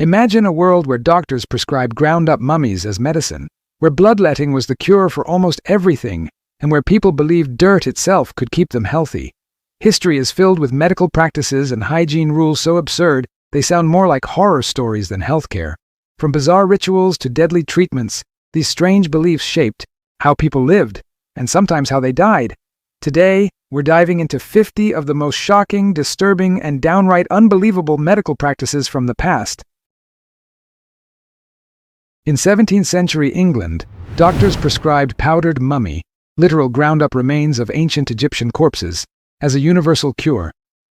Imagine a world where doctors prescribed ground-up mummies as medicine, where bloodletting was the cure for almost everything, and where people believed dirt itself could keep them healthy. History is filled with medical practices and hygiene rules so absurd they sound more like horror stories than healthcare. From bizarre rituals to deadly treatments, these strange beliefs shaped how people lived, and sometimes how they died. Today, we're diving into 50 of the most shocking, disturbing, and downright unbelievable medical practices from the past. In 17th century England, doctors prescribed powdered mummy, literal ground-up remains of ancient Egyptian corpses, as a universal cure.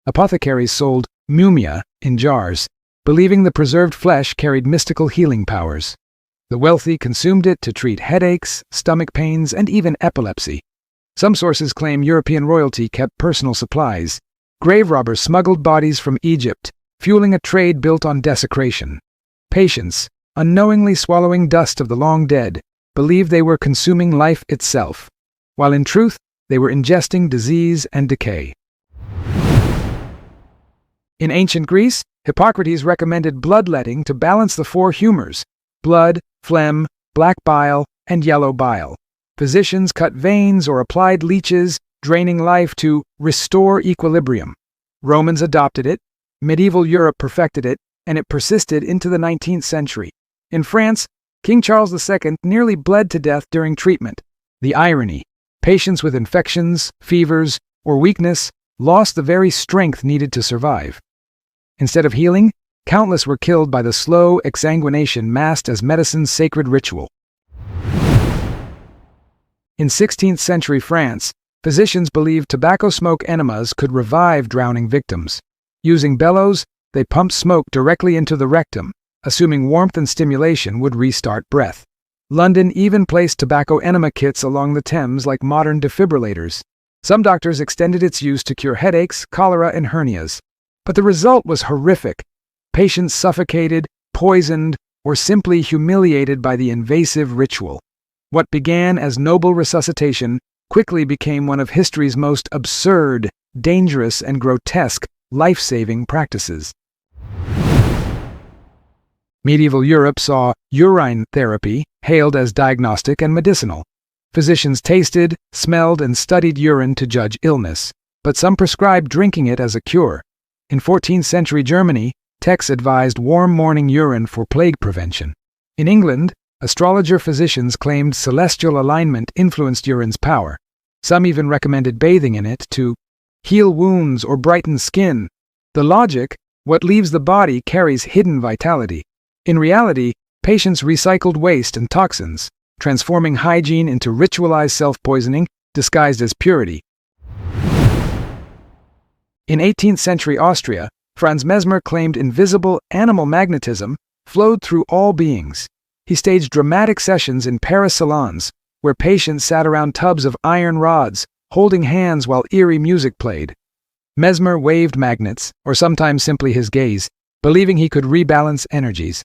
Apothecaries sold mumia in jars, believing the preserved flesh carried mystical healing powers. The wealthy consumed it to treat headaches, stomach pains, and even epilepsy. Some sources claim European royalty kept personal supplies. Grave robbers smuggled bodies from Egypt, fueling a trade built on desecration. Patients, unknowingly swallowing dust of the long dead, believed they were consuming life itself, while in truth, they were ingesting disease and decay. In ancient Greece, Hippocrates recommended bloodletting to balance the four humors: blood, phlegm, black bile, and yellow bile. Physicians cut veins or applied leeches, draining life to restore equilibrium. Romans adopted it, medieval Europe perfected it, and it persisted into the 19th century. In France, King Charles II nearly bled to death during treatment. The irony: patients with infections, fevers, or weakness lost the very strength needed to survive. Instead of healing, countless were killed by the slow exsanguination masked as medicine's sacred ritual. In 16th century France, physicians believed tobacco smoke enemas could revive drowning victims. Using bellows, they pumped smoke directly into the rectum, assuming warmth and stimulation would restart breath. London even placed tobacco enema kits along the Thames like modern defibrillators. Some doctors extended its use to cure headaches, cholera, and hernias. But the result was horrific. Patients suffocated, poisoned, or simply humiliated by the invasive ritual. What began as noble resuscitation quickly became one of history's most absurd, dangerous, and grotesque life-saving practices. Medieval Europe saw urine therapy hailed as diagnostic and medicinal. Physicians tasted, smelled, and studied urine to judge illness, but some prescribed drinking it as a cure. In 14th century Germany, texts advised warm morning urine for plague prevention. In England, astrologer physicians claimed celestial alignment influenced urine's power. Some even recommended bathing in it to heal wounds or brighten skin. The logic: what leaves the body carries hidden vitality. In reality, patients recycled waste and toxins, transforming hygiene into ritualized self-poisoning disguised as purity. In 18th century Austria, Franz Mesmer claimed invisible animal magnetism flowed through all beings. He staged dramatic sessions in Paris salons, where patients sat around tubs of iron rods, holding hands while eerie music played. Mesmer waved magnets, or sometimes simply his gaze, believing he could rebalance energies.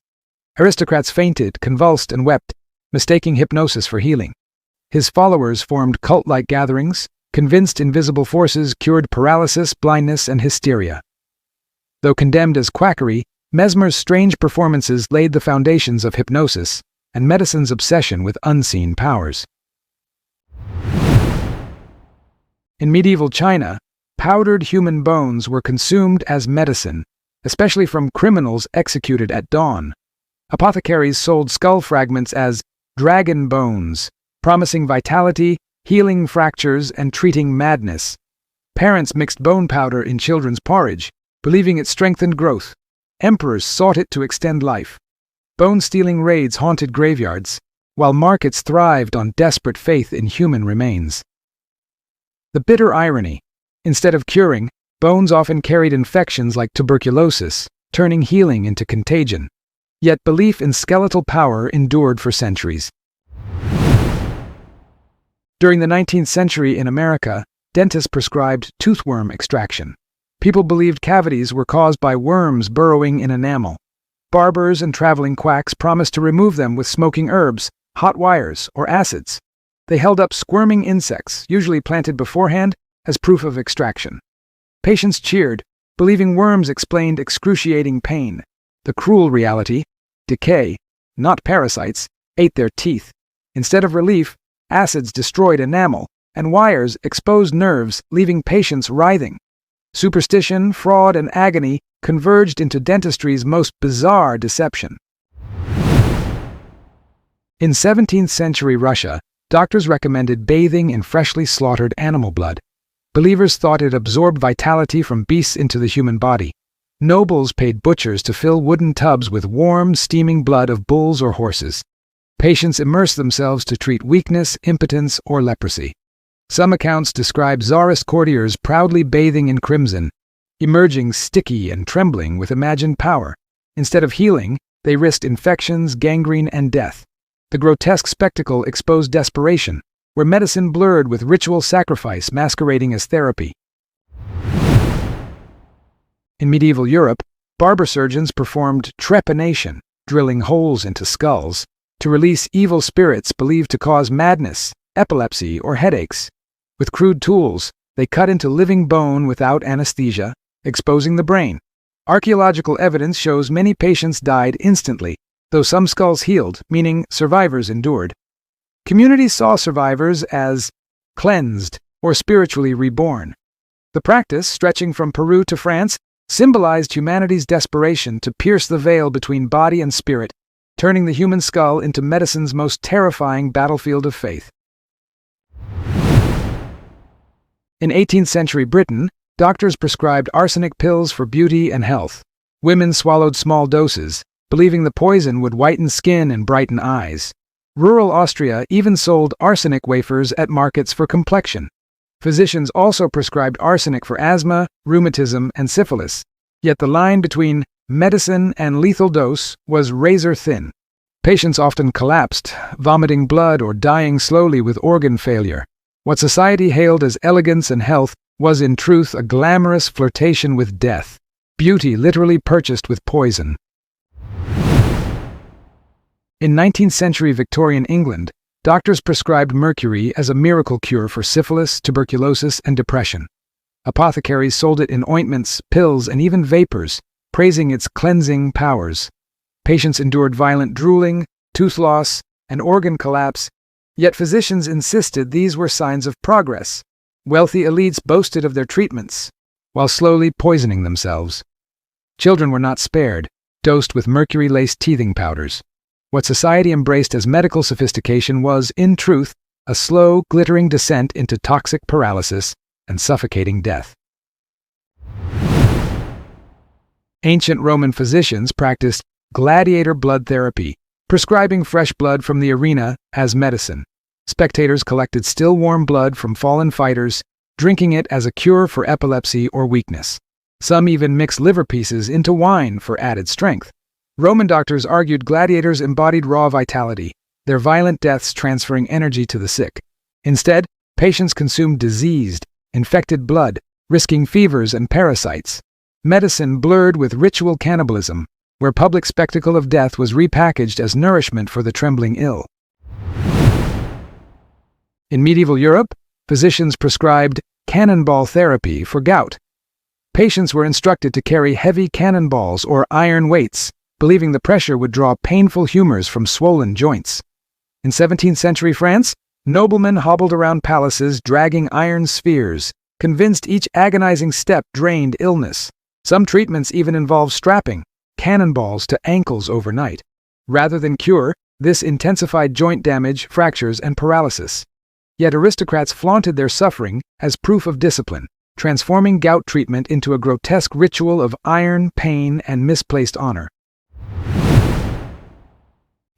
Aristocrats fainted, convulsed, and wept, mistaking hypnosis for healing. His followers formed cult-like gatherings, convinced invisible forces cured paralysis, blindness, and hysteria. Though condemned as quackery, Mesmer's strange performances laid the foundations of hypnosis and medicine's obsession with unseen powers. In medieval China, powdered human bones were consumed as medicine, especially from criminals executed at dawn. Apothecaries sold skull fragments as dragon bones, promising vitality, healing fractures, and treating madness. Parents mixed bone powder in children's porridge, believing it strengthened growth. Emperors sought it to extend life. Bone-stealing raids haunted graveyards, while markets thrived on desperate faith in human remains. The bitter irony: instead of curing, bones often carried infections like tuberculosis, turning healing into contagion. Yet belief in skeletal power endured for centuries. During the 19th century in America, dentists prescribed toothworm extraction. People believed cavities were caused by worms burrowing in enamel. Barbers and traveling quacks promised to remove them with smoking herbs, hot wires, or acids. They held up squirming insects, usually planted beforehand, as proof of extraction. Patients cheered, believing worms explained excruciating pain. The cruel reality, decay, not parasites, ate their teeth. Instead of relief, acids destroyed enamel, and wires exposed nerves, leaving patients writhing. Superstition, fraud, and agony converged into dentistry's most bizarre deception. In 17th century Russia, doctors recommended bathing in freshly slaughtered animal blood. Believers thought it absorbed vitality from beasts into the human body. Nobles paid butchers to fill wooden tubs with warm, steaming blood of bulls or horses. Patients immersed themselves to treat weakness, impotence, or leprosy. Some accounts describe czarist courtiers proudly bathing in crimson, emerging sticky and trembling with imagined power. Instead of healing, they risked infections, gangrene, and death. The grotesque spectacle exposed desperation, where medicine blurred with ritual sacrifice masquerading as therapy. In medieval Europe, barber surgeons performed trepanation, drilling holes into skulls, to release evil spirits believed to cause madness, epilepsy, or headaches. With crude tools, they cut into living bone without anesthesia, exposing the brain. Archaeological evidence shows many patients died instantly, though some skulls healed, meaning survivors endured. Communities saw survivors as cleansed or spiritually reborn. The practice, stretching from Peru to France, symbolized humanity's desperation to pierce the veil between body and spirit, turning the human skull into medicine's most terrifying battlefield of faith. In 18th century Britain, doctors prescribed arsenic pills for beauty and health. Women swallowed small doses, believing the poison would whiten skin and brighten eyes. Rural Austria even sold arsenic wafers at markets for complexion. Physicians also prescribed arsenic for asthma, rheumatism, and syphilis, yet the line between medicine and lethal dose was razor thin. Patients often collapsed, vomiting blood or dying slowly with organ failure. What society hailed as elegance and health was in truth a glamorous flirtation with death, beauty literally purchased with poison. In 19th century Victorian England, doctors prescribed mercury as a miracle cure for syphilis, tuberculosis, and depression. Apothecaries sold it in ointments, pills, and even vapors, praising its cleansing powers. Patients endured violent drooling, tooth loss, and organ collapse, yet physicians insisted these were signs of progress. Wealthy elites boasted of their treatments, while slowly poisoning themselves. Children were not spared, dosed with mercury-laced teething powders. What society embraced as medical sophistication was, in truth, a slow, glittering descent into toxic paralysis and suffocating death. Ancient Roman physicians practiced gladiator blood therapy, prescribing fresh blood from the arena as medicine. Spectators collected still-warm blood from fallen fighters, drinking it as a cure for epilepsy or weakness. Some even mixed liver pieces into wine for added strength. Roman doctors argued gladiators embodied raw vitality, their violent deaths transferring energy to the sick. Instead, patients consumed diseased, infected blood, risking fevers and parasites. Medicine blurred with ritual cannibalism, where public spectacle of death was repackaged as nourishment for the trembling ill. In medieval Europe, physicians prescribed cannonball therapy for gout. Patients were instructed to carry heavy cannonballs or iron weights, believing the pressure would draw painful humors from swollen joints. In 17th century France, noblemen hobbled around palaces dragging iron spheres, convinced each agonizing step drained illness. Some treatments even involved strapping cannonballs to ankles overnight. Rather than cure, this intensified joint damage, fractures, and paralysis. Yet aristocrats flaunted their suffering as proof of discipline, transforming gout treatment into a grotesque ritual of iron, pain, and misplaced honor.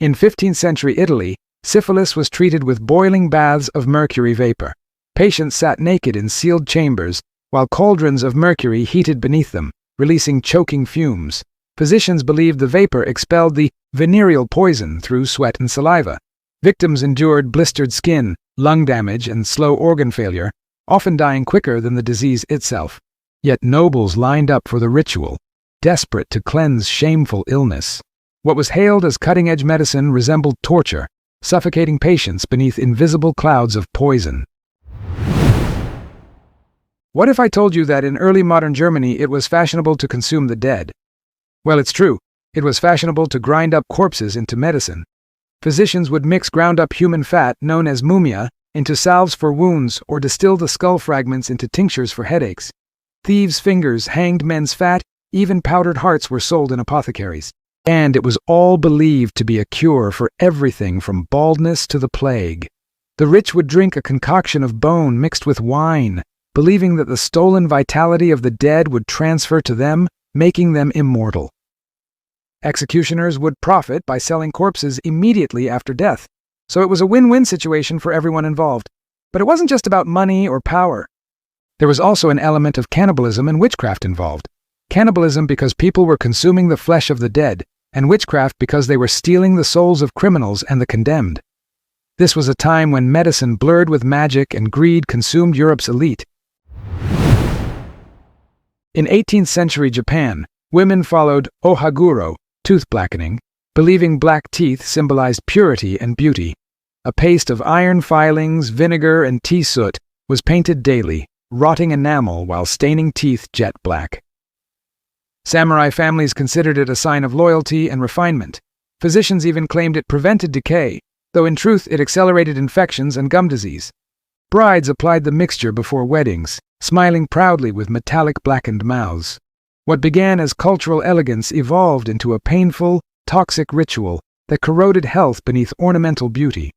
In 15th century Italy, syphilis was treated with boiling baths of mercury vapor. Patients sat naked in sealed chambers, while cauldrons of mercury heated beneath them, releasing choking fumes. Physicians believed the vapor expelled the venereal poison through sweat and saliva. Victims endured blistered skin, lung damage, and slow organ failure, often dying quicker than the disease itself. Yet nobles lined up for the ritual, desperate to cleanse shameful illness. What was hailed as cutting-edge medicine resembled torture, suffocating patients beneath invisible clouds of poison. What if I told you that in early modern Germany it was fashionable to consume the dead? Well, it's true. It was fashionable to grind up corpses into medicine. Physicians would mix ground-up human fat, known as mumia, into salves for wounds or distill the skull fragments into tinctures for headaches. Thieves' fingers, hanged men's fat, even powdered hearts were sold in apothecaries. And it was all believed to be a cure for everything from baldness to the plague. The rich would drink a concoction of bone mixed with wine, believing that the stolen vitality of the dead would transfer to them, making them immortal. Executioners would profit by selling corpses immediately after death, so it was a win-win situation for everyone involved. But it wasn't just about money or power. There was also an element of cannibalism and witchcraft involved. Cannibalism because people were consuming the flesh of the dead, and witchcraft because they were stealing the souls of criminals and the condemned. This was a time when medicine blurred with magic and greed consumed Europe's elite. In 18th century Japan, women followed ohaguro, tooth blackening, believing black teeth symbolized purity and beauty. A paste of iron filings, vinegar, and tea soot was painted daily, rotting enamel while staining teeth jet black. Samurai families considered it a sign of loyalty and refinement. Physicians even claimed it prevented decay, though in truth it accelerated infections and gum disease. Brides applied the mixture before weddings, smiling proudly with metallic blackened mouths. What began as cultural elegance evolved into a painful, toxic ritual that corroded health beneath ornamental beauty.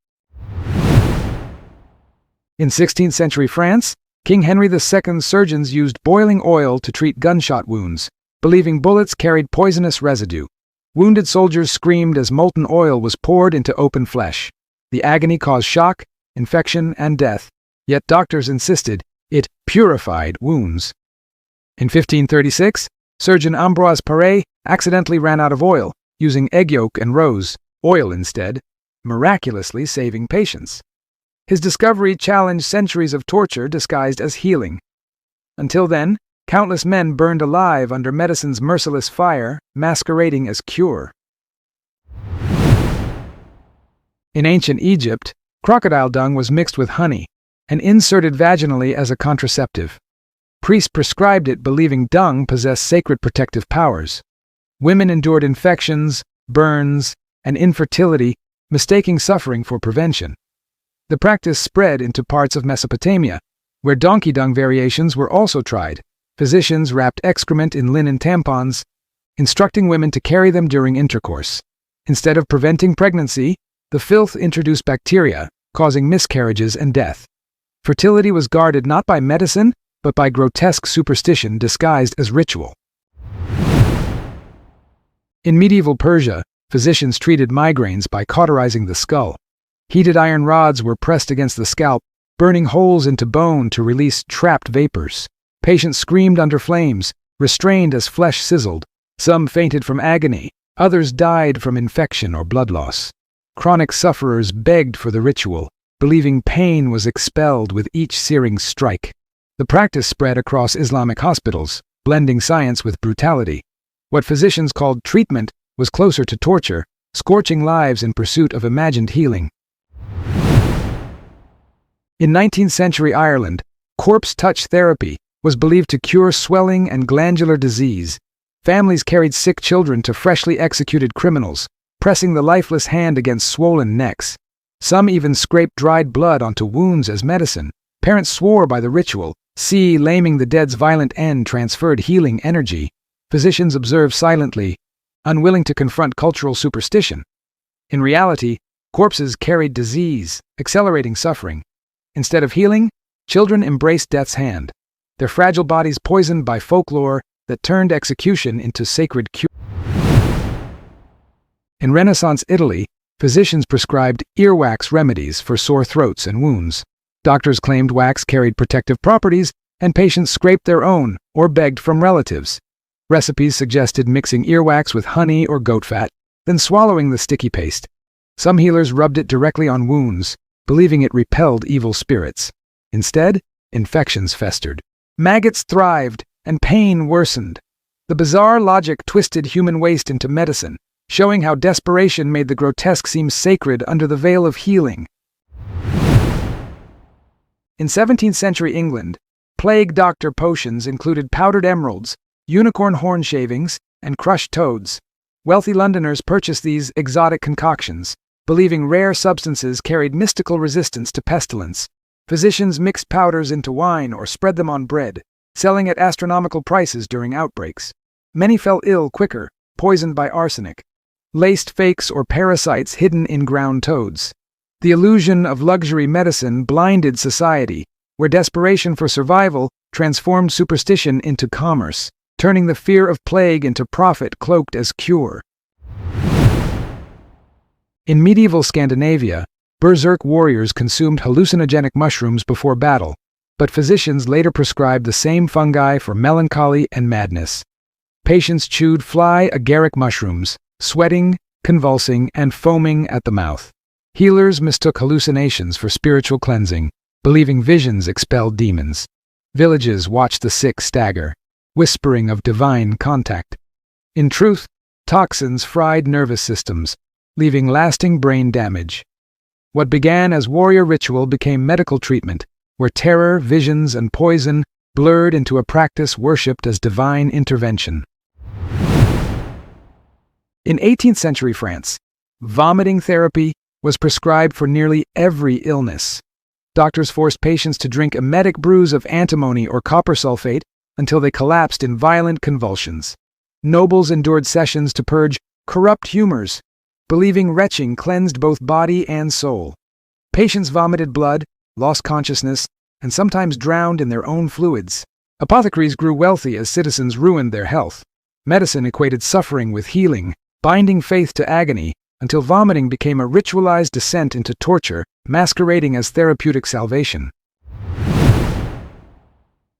In 16th century France, King Henry II's surgeons used boiling oil to treat gunshot wounds, believing bullets carried poisonous residue. Wounded soldiers screamed as molten oil was poured into open flesh. The agony caused shock, infection, and death, yet doctors insisted it purified wounds. In 1536, surgeon Ambroise Paré accidentally ran out of oil, using egg yolk and rose oil instead, miraculously saving patients. His discovery challenged centuries of torture disguised as healing. Until then, countless men burned alive under medicine's merciless fire, masquerading as cure. In ancient Egypt, crocodile dung was mixed with honey and inserted vaginally as a contraceptive. Priests prescribed it believing dung possessed sacred protective powers. Women endured infections, burns, and infertility, mistaking suffering for prevention. The practice spread into parts of Mesopotamia, where donkey dung variations were also tried. Physicians wrapped excrement in linen tampons, instructing women to carry them during intercourse. Instead of preventing pregnancy, the filth introduced bacteria, causing miscarriages and death. Fertility was guarded not by medicine, but by grotesque superstition disguised as ritual. In medieval Persia, physicians treated migraines by cauterizing the skull. Heated iron rods were pressed against the scalp, burning holes into bone to release trapped vapors. Patients screamed under flames, restrained as flesh sizzled. Some fainted from agony, others died from infection or blood loss. Chronic sufferers begged for the ritual, believing pain was expelled with each searing strike. The practice spread across Islamic hospitals, blending science with brutality. What physicians called treatment was closer to torture, scorching lives in pursuit of imagined healing. In 19th century Ireland, corpse touch therapy was believed to cure swelling and glandular disease. Families carried sick children to freshly executed criminals, pressing the lifeless hand against swollen necks. Some even scraped dried blood onto wounds as medicine. Parents swore by the ritual, laming the dead's violent end transferred healing energy. Physicians observed silently, unwilling to confront cultural superstition. In reality, corpses carried disease, accelerating suffering. Instead of healing, children embraced death's hand, their fragile bodies poisoned by folklore that turned execution into sacred cure. In Renaissance Italy, physicians prescribed earwax remedies for sore throats and wounds. Doctors claimed wax carried protective properties, and patients scraped their own or begged from relatives. Recipes suggested mixing earwax with honey or goat fat, then swallowing the sticky paste. Some healers rubbed it directly on wounds, believing it repelled evil spirits. Instead, infections festered. Maggots thrived, and pain worsened. The bizarre logic twisted human waste into medicine, showing how desperation made the grotesque seem sacred under the veil of healing. In 17th century England, plague doctor potions included powdered emeralds, unicorn horn shavings, and crushed toads. Wealthy Londoners purchased these exotic concoctions, believing rare substances carried mystical resistance to pestilence. Physicians mixed powders into wine or spread them on bread, selling at astronomical prices during outbreaks. Many fell ill quicker, poisoned by arsenic. Laced fakes or parasites hidden in ground toads. The illusion of luxury medicine blinded society, where desperation for survival transformed superstition into commerce, turning the fear of plague into profit cloaked as cure. In medieval Scandinavia, berserk warriors consumed hallucinogenic mushrooms before battle, but physicians later prescribed the same fungi for melancholy and madness. Patients chewed fly agaric mushrooms, sweating, convulsing, and foaming at the mouth. Healers mistook hallucinations for spiritual cleansing, believing visions expelled demons. Villages watched the sick stagger, whispering of divine contact. In truth, toxins fried nervous systems, leaving lasting brain damage. What began as warrior ritual became medical treatment, where terror, visions, and poison blurred into a practice worshipped as divine intervention. In 18th century France, vomiting therapy was prescribed for nearly every illness. Doctors forced patients to drink emetic brews of antimony or copper sulfate until they collapsed in violent convulsions. Nobles endured sessions to purge corrupt humors, believing retching cleansed both body and soul. Patients vomited blood, lost consciousness, and sometimes drowned in their own fluids. Apothecaries grew wealthy as citizens ruined their health. Medicine equated suffering with healing, binding faith to agony, until vomiting became a ritualized descent into torture, masquerading as therapeutic salvation.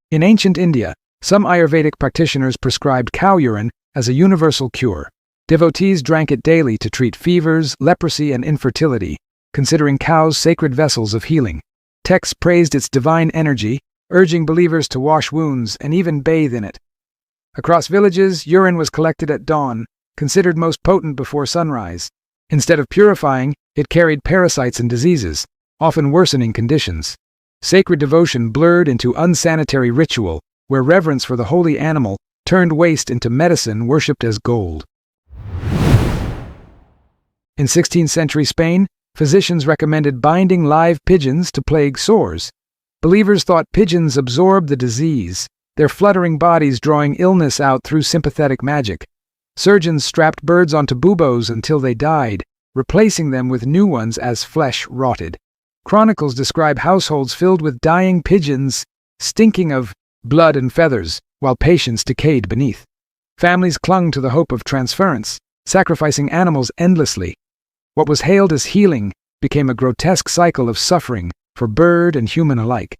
In ancient India, some Ayurvedic practitioners prescribed cow urine as a universal cure. Devotees drank it daily to treat fevers, leprosy, and infertility, considering cows sacred vessels of healing. Texts praised its divine energy, urging believers to wash wounds and even bathe in it. Across villages, urine was collected at dawn, considered most potent before sunrise. Instead of purifying, it carried parasites and diseases, often worsening conditions. Sacred devotion blurred into unsanitary ritual, where reverence for the holy animal turned waste into medicine worshipped as gold. In 16th century Spain, physicians recommended binding live pigeons to plague sores. Believers thought pigeons absorbed the disease, their fluttering bodies drawing illness out through sympathetic magic. Surgeons strapped birds onto buboes until they died, replacing them with new ones as flesh rotted. Chronicles describe households filled with dying pigeons, stinking of blood and feathers, while patients decayed beneath. Families clung to the hope of transference, sacrificing animals endlessly. What was hailed as healing became a grotesque cycle of suffering for bird and human alike.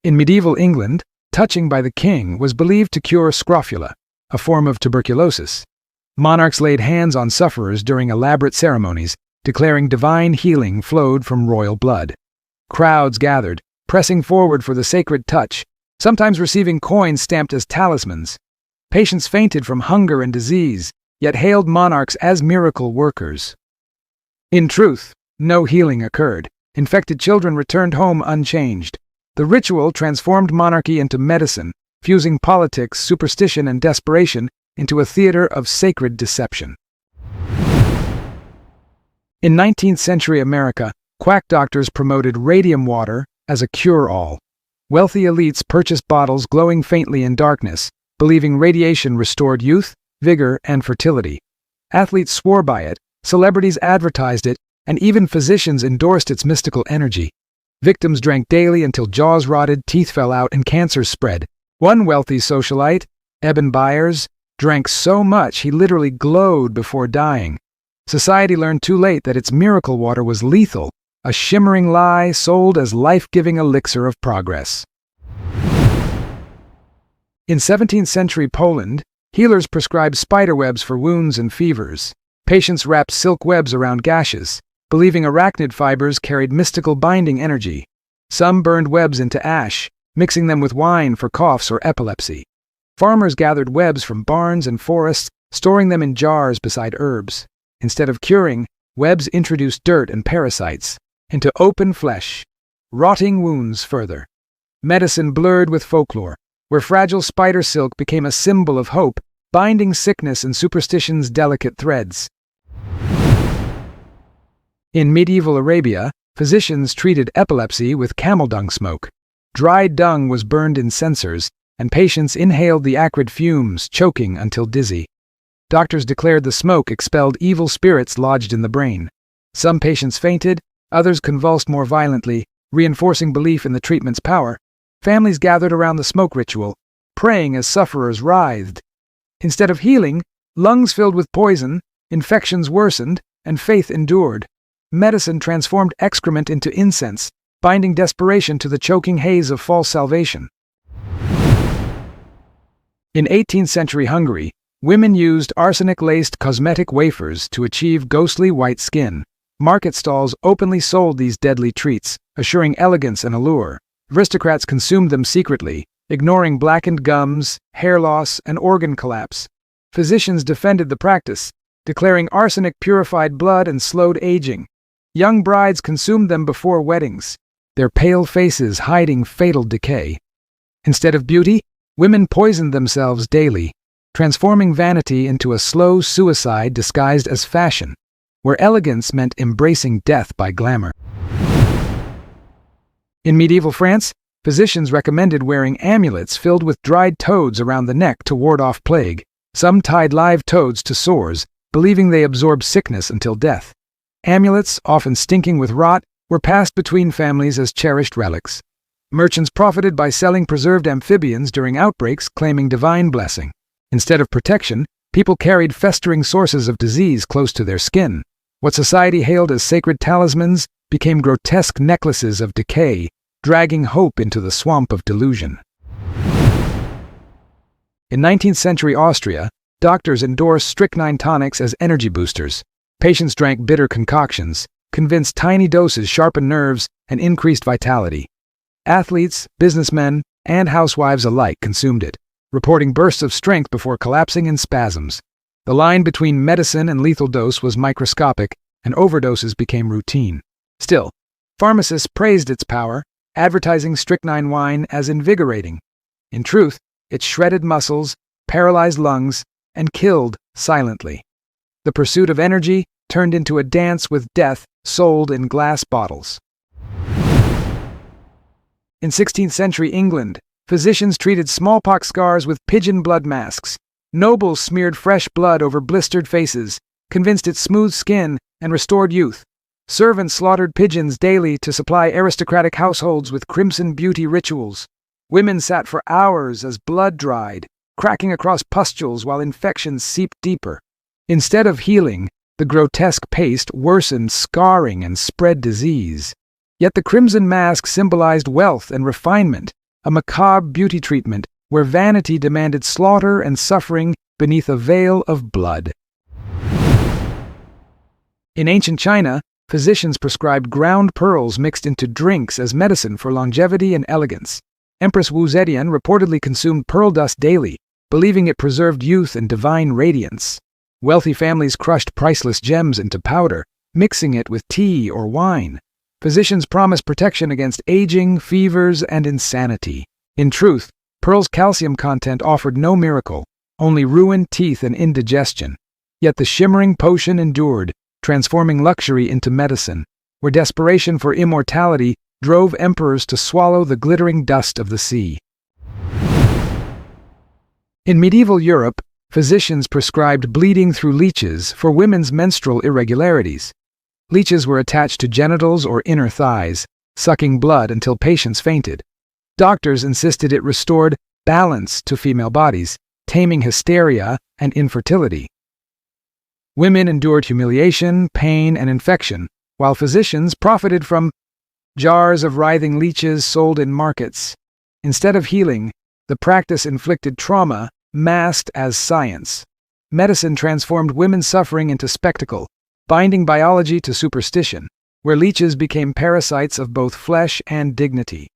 In medieval England, touching by the king was believed to cure scrofula, a form of tuberculosis. Monarchs laid hands on sufferers during elaborate ceremonies, declaring divine healing flowed from royal blood. Crowds gathered, pressing forward for the sacred touch, sometimes receiving coins stamped as talismans. Patients fainted from hunger and disease, yet hailed monarchs as miracle workers. In truth, no healing occurred. Infected children returned home unchanged. The ritual transformed monarchy into medicine, fusing politics, superstition, and desperation into a theater of sacred deception. In 19th century America, quack doctors promoted radium water as a cure-all. Wealthy elites purchased bottles glowing faintly in darkness, believing radiation restored youth, vigor, and fertility. Athletes swore by it, celebrities advertised it, and even physicians endorsed its mystical energy. Victims drank daily until jaws rotted, teeth fell out, and cancers spread. One wealthy socialite, Eben Byers, drank so much he literally glowed before dying. Society learned too late that its miracle water was lethal, a shimmering lie sold as life-giving elixir of progress. In 17th century Poland, healers prescribed spiderwebs for wounds and fevers. Patients wrapped silk webs around gashes, believing arachnid fibers carried mystical binding energy. Some burned webs into ash, mixing them with wine for coughs or epilepsy. Farmers gathered webs from barns and forests, storing them in jars beside herbs. Instead of curing, webs introduced dirt and parasites into open flesh, rotting wounds further. Medicine blurred with folklore, where fragile spider silk became a symbol of hope, binding sickness and superstition's delicate threads. In medieval Arabia, physicians treated epilepsy with camel dung smoke. Dried dung was burned in censers, and patients inhaled the acrid fumes, choking until dizzy. Doctors declared the smoke expelled evil spirits lodged in the brain. Some patients fainted, others convulsed more violently, reinforcing belief in the treatment's power. Families gathered around the smoke ritual, praying as sufferers writhed. Instead of healing, lungs filled with poison, infections worsened, and faith endured. Medicine transformed excrement into incense, binding desperation to the choking haze of false salvation. In 18th century Hungary, women used arsenic-laced cosmetic wafers to achieve ghostly white skin. Market stalls openly sold these deadly treats, assuring elegance and allure. Aristocrats consumed them secretly, ignoring blackened gums, hair loss, and organ collapse. Physicians defended the practice, declaring arsenic purified blood and slowed aging. Young brides consumed them before weddings, their pale faces hiding fatal decay. Instead of beauty, women poisoned themselves daily, transforming vanity into a slow suicide disguised as fashion, where elegance meant embracing death by glamour. In medieval France, physicians recommended wearing amulets filled with dried toads around the neck to ward off plague. Some tied live toads to sores, believing they absorbed sickness until death. Amulets, often stinking with rot, were passed between families as cherished relics. Merchants profited by selling preserved amphibians during outbreaks, claiming divine blessing. Instead of protection, people carried festering sources of disease close to their skin. What society hailed as sacred talismans became grotesque necklaces of decay, dragging hope into the swamp of delusion. In 19th century Austria, doctors endorsed strychnine tonics as energy boosters. Patients drank bitter concoctions, convinced tiny doses sharpened nerves and increased vitality. Athletes, businessmen, and housewives alike consumed it, reporting bursts of strength before collapsing in spasms. The line between medicine and lethal dose was microscopic, and overdoses became routine. Still, pharmacists praised its power, advertising strychnine wine as invigorating. In truth, it shredded muscles, paralyzed lungs, and killed silently. The pursuit of energy turned into a dance with death sold in glass bottles. In 16th century England, physicians treated smallpox scars with pigeon blood masks. Nobles smeared fresh blood over blistered faces, convinced it smoothed skin and restored youth. Servants slaughtered pigeons daily to supply aristocratic households with crimson beauty rituals. Women sat for hours as blood dried, cracking across pustules while infections seeped deeper. Instead of healing, the grotesque paste worsened scarring and spread disease. Yet the crimson mask symbolized wealth and refinement, a macabre beauty treatment where vanity demanded slaughter and suffering beneath a veil of blood. In ancient China, physicians prescribed ground pearls mixed into drinks as medicine for longevity and elegance. Empress Wu Zetian reportedly consumed pearl dust daily, believing it preserved youth and divine radiance. Wealthy families crushed priceless gems into powder, mixing it with tea or wine. Physicians promised protection against aging, fevers, and insanity. In truth, pearl's calcium content offered no miracle, only ruined teeth and indigestion. Yet the shimmering potion endured, transforming luxury into medicine, where desperation for immortality drove emperors to swallow the glittering dust of the sea. In medieval Europe, physicians prescribed bleeding through leeches for women's menstrual irregularities. Leeches were attached to genitals or inner thighs, sucking blood until patients fainted. Doctors insisted it restored balance to female bodies, taming hysteria and infertility. Women endured humiliation, pain, and infection, while physicians profited from jars of writhing leeches sold in markets. Instead of healing, the practice inflicted trauma, masked as science. Medicine transformed women's suffering into spectacle, binding biology to superstition, where leeches became parasites of both flesh and dignity.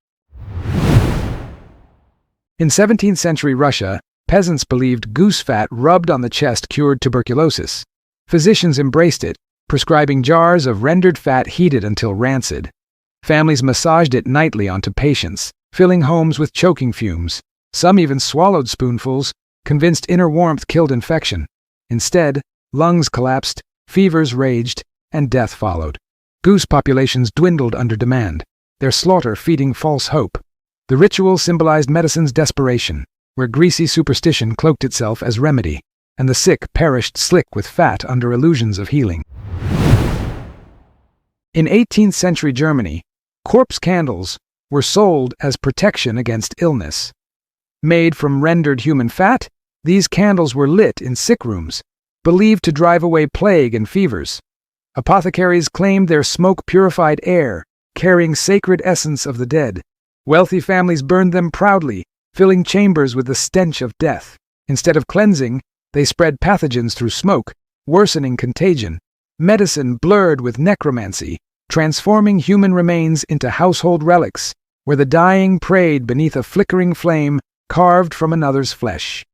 In 17th century Russia, peasants believed goose fat rubbed on the chest cured tuberculosis. Physicians embraced it, prescribing jars of rendered fat heated until rancid. Families massaged it nightly onto patients, filling homes with choking fumes. Some even swallowed spoonfuls, convinced inner warmth killed infection. Instead, lungs collapsed, fevers raged, and death followed. Goose populations dwindled under demand, their slaughter feeding false hope. The ritual symbolized medicine's desperation, where greasy superstition cloaked itself as remedy, and the sick perished slick with fat under illusions of healing. In 18th century Germany, corpse candles were sold as protection against illness. Made from rendered human fat, these candles were lit in sick rooms, believed to drive away plague and fevers. Apothecaries claimed their smoke purified air, carrying sacred essence of the dead. Wealthy families burned them proudly, filling chambers with the stench of death. Instead of cleansing, they spread pathogens through smoke, worsening contagion. Medicine blurred with necromancy, transforming human remains into household relics, where the dying prayed beneath a flickering flame carved from another's flesh.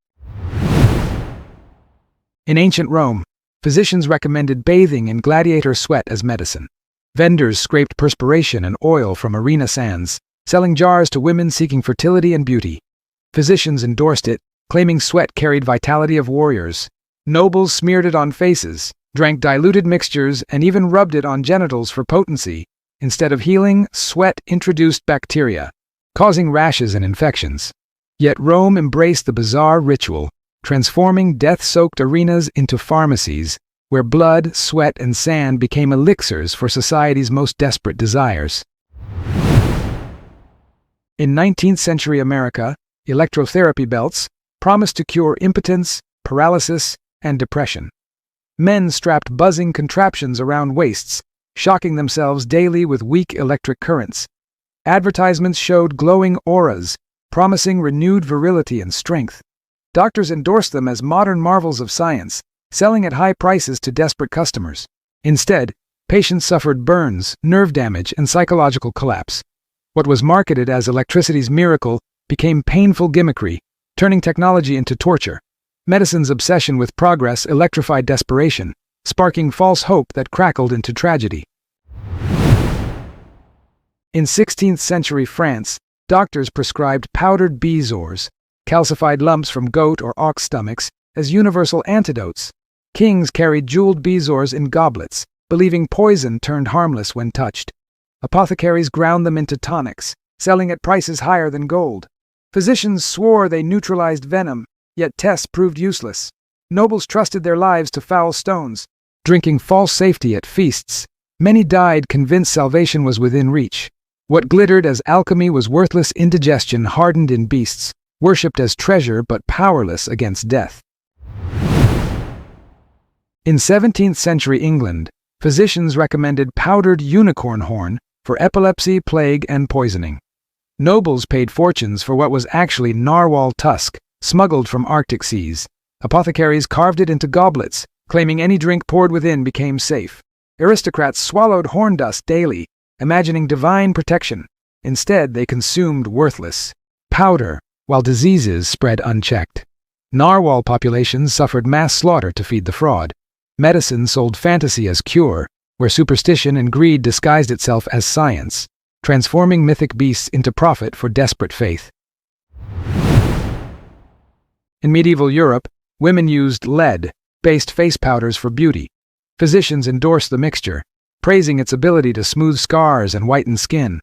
In ancient Rome, physicians recommended bathing in gladiator sweat as medicine. Vendors scraped perspiration and oil from arena sands, selling jars to women seeking fertility and beauty. Physicians endorsed it, claiming sweat carried vitality of warriors. Nobles smeared it on faces, drank diluted mixtures, and even rubbed it on genitals for potency. Instead of healing, sweat introduced bacteria, causing rashes and infections. Yet Rome embraced the bizarre ritual, transforming death-soaked arenas into pharmacies, where blood, sweat, and sand became elixirs for society's most desperate desires. In 19th century America, electrotherapy belts promised to cure impotence, paralysis, and depression. Men strapped buzzing contraptions around waists, shocking themselves daily with weak electric currents. Advertisements showed glowing auras, promising renewed virility and strength. Doctors endorsed them as modern marvels of science, selling at high prices to desperate customers. Instead, patients suffered burns, nerve damage, and psychological collapse. What was marketed as electricity's miracle became painful gimmickry, turning technology into torture. Medicine's obsession with progress electrified desperation, sparking false hope that crackled into tragedy. In 16th century France, doctors prescribed powdered bezoars, calcified lumps from goat or ox stomachs, as universal antidotes. Kings carried jeweled bezoars in goblets, believing poison turned harmless when touched. Apothecaries ground them into tonics, selling at prices higher than gold. Physicians swore they neutralized venom, yet tests proved useless. Nobles trusted their lives to foul stones, drinking false safety at feasts. Many died convinced salvation was within reach. What glittered as alchemy was worthless indigestion hardened in beasts, worshipped as treasure but powerless against death. In 17th century England, physicians recommended powdered unicorn horn for epilepsy, plague, and poisoning. Nobles paid fortunes for what was actually narwhal tusk, smuggled from Arctic seas. Apothecaries carved it into goblets, claiming any drink poured within became safe. Aristocrats swallowed horn dust daily, imagining divine protection. Instead, they consumed worthless powder, while diseases spread unchecked. Narwhal populations suffered mass slaughter to feed the fraud. Medicine sold fantasy as cure, where superstition and greed disguised itself as science, transforming mythic beasts into profit for desperate faith. In medieval Europe, women used lead-based face powders for beauty. Physicians endorsed the mixture, praising its ability to smooth scars and whiten skin.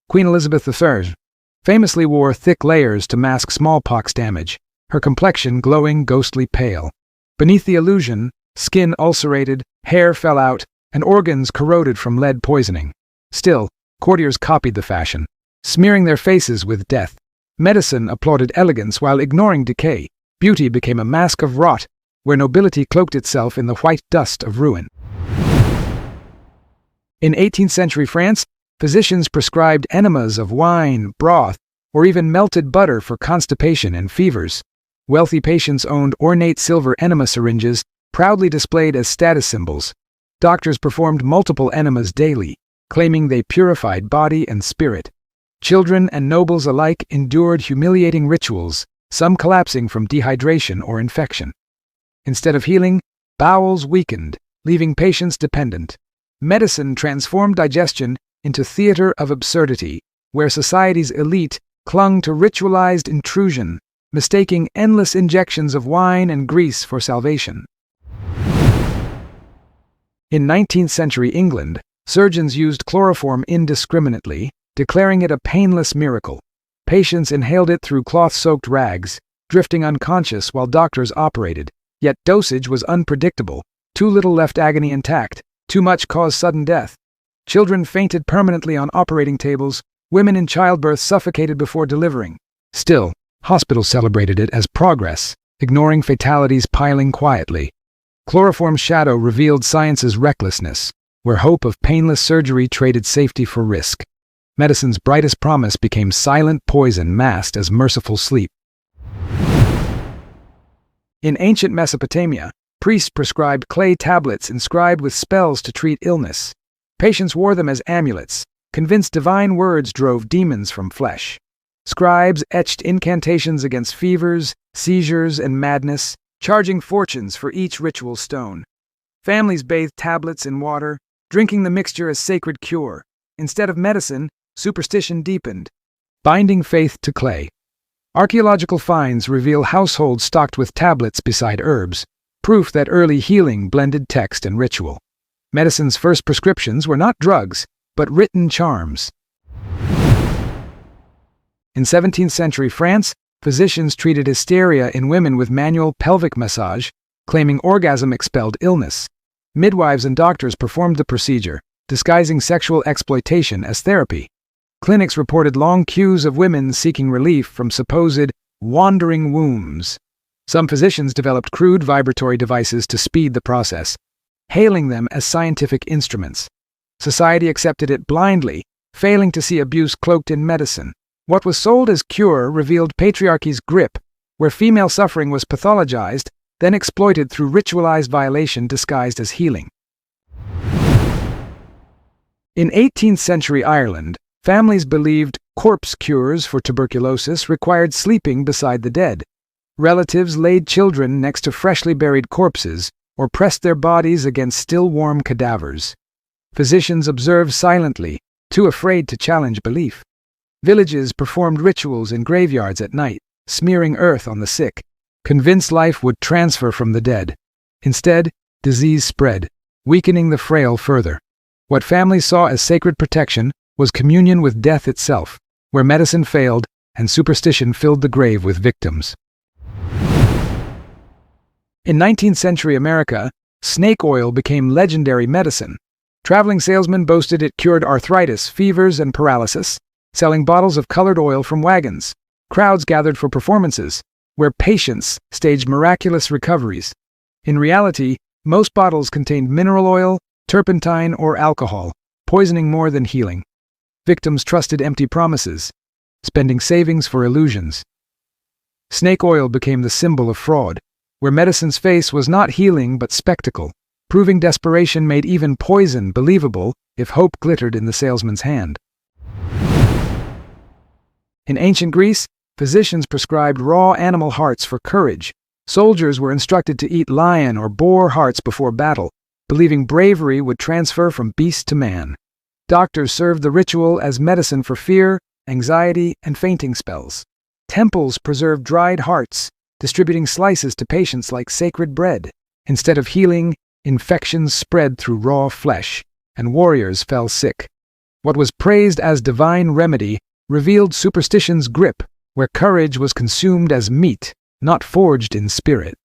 Queen Elizabeth I famously wore thick layers to mask smallpox damage, her complexion glowing ghostly pale. Beneath the illusion, skin ulcerated, hair fell out, and organs corroded from lead poisoning. Still, courtiers copied the fashion, smearing their faces with death. Medicine applauded elegance while ignoring decay. Beauty became a mask of rot, where nobility cloaked itself in the white dust of ruin. In 18th century France, physicians prescribed enemas of wine, broth, or even melted butter for constipation and fevers. Wealthy patients owned ornate silver enema syringes, proudly displayed as status symbols. Doctors performed multiple enemas daily, claiming they purified body and spirit. Children and nobles alike endured humiliating rituals, some collapsing from dehydration or infection. Instead of healing, bowels weakened, leaving patients dependent. Medicine transformed digestion into theater of absurdity, where society's elite clung to ritualized intrusion, mistaking endless injections of wine and grease for salvation. In 19th century England, surgeons used chloroform indiscriminately, declaring it a painless miracle. Patients inhaled it through cloth-soaked rags, drifting unconscious while doctors operated. Yet dosage was unpredictable. Too little left agony intact. Too much caused sudden death. Children fainted permanently on operating tables. Women in childbirth suffocated before delivering. Still, hospitals celebrated it as progress, ignoring fatalities piling quietly. Chloroform's shadow revealed science's recklessness, where hope of painless surgery traded safety for risk. Medicine's brightest promise became silent poison masked as merciful sleep. In ancient Mesopotamia, priests prescribed clay tablets inscribed with spells to treat illness. Patients wore them as amulets, convinced divine words drove demons from flesh. Scribes etched incantations against fevers, seizures, and madness, charging fortunes for each ritual stone. Families bathed tablets in water, drinking the mixture as sacred cure. Instead of medicine, superstition deepened, binding faith to clay. Archaeological finds reveal households stocked with tablets beside herbs, proof that early healing blended text and ritual. Medicine's first prescriptions were not drugs, but written charms. In 17th century France, physicians treated hysteria in women with manual pelvic massage, claiming orgasm expelled illness. Midwives and doctors performed the procedure, disguising sexual exploitation as therapy. Clinics reported long queues of women seeking relief from supposed wandering wombs. Some physicians developed crude vibratory devices to speed the process, hailing them as scientific instruments. Society accepted it blindly, failing to see abuse cloaked in medicine. What was sold as cure revealed patriarchy's grip, where female suffering was pathologized, then exploited through ritualized violation disguised as healing. In 18th century Ireland, families believed corpse cures for tuberculosis required sleeping beside the dead. Relatives laid children next to freshly buried corpses or pressed their bodies against still warm cadavers. Physicians observed silently, too afraid to challenge belief. Villages performed rituals in graveyards at night, smearing earth on the sick, convinced life would transfer from the dead. Instead, disease spread, weakening the frail further. What families saw as sacred protection was communion with death itself, where medicine failed and superstition filled the grave with victims. In 19th century America, snake oil became legendary medicine. Traveling salesmen boasted it cured arthritis, fevers, and paralysis, selling bottles of colored oil from wagons. Crowds gathered for performances, where patients staged miraculous recoveries. In reality, most bottles contained mineral oil, turpentine, or alcohol, poisoning more than healing. Victims trusted empty promises, spending savings for illusions. Snake oil became the symbol of fraud, where medicine's face was not healing but spectacle, proving desperation made even poison believable if hope glittered in the salesman's hand. In ancient Greece, physicians prescribed raw animal hearts for courage. Soldiers were instructed to eat lion or boar hearts before battle, believing bravery would transfer from beast to man. Doctors served the ritual as medicine for fear, anxiety, and fainting spells. Temples preserved dried hearts, distributing slices to patients like sacred bread. Instead of healing, infections spread through raw flesh, and warriors fell sick. What was praised as divine remedy revealed superstition's grip, where courage was consumed as meat, not forged in spirit.